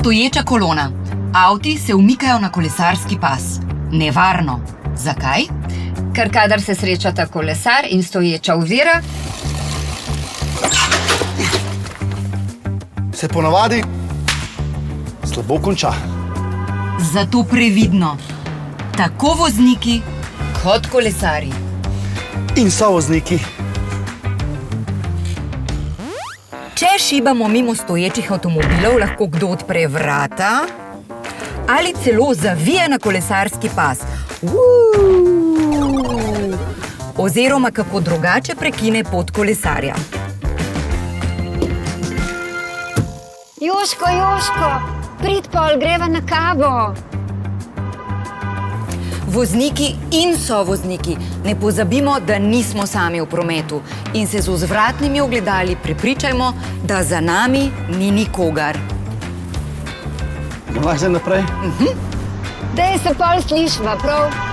Stoječa kolona. Avti se umikajo na kolesarski pas. Nevarno. Zakaj? Ker kadar se srečata kolesar in stoječa ovira, Se ponavadi slabo konča. Zato previdno. Tako vozniki kot kolesarji. In sovozniki. Če šibamo mimo stoječih avtomobilov, lahko kdo odpre vrata ali celo zavije na kolesarski pas. Oziroma kako drugače prekine pot kolesarja. Joško, prid pol, greva na kavo. Vozniki in sovozniki, ne pozabimo, da nismo sami v prometu in se z vzvratnimi ogledali prepričajmo, da za nami ni nikogar. Lahko zdaj naprej? Daj se pol slišva, prav?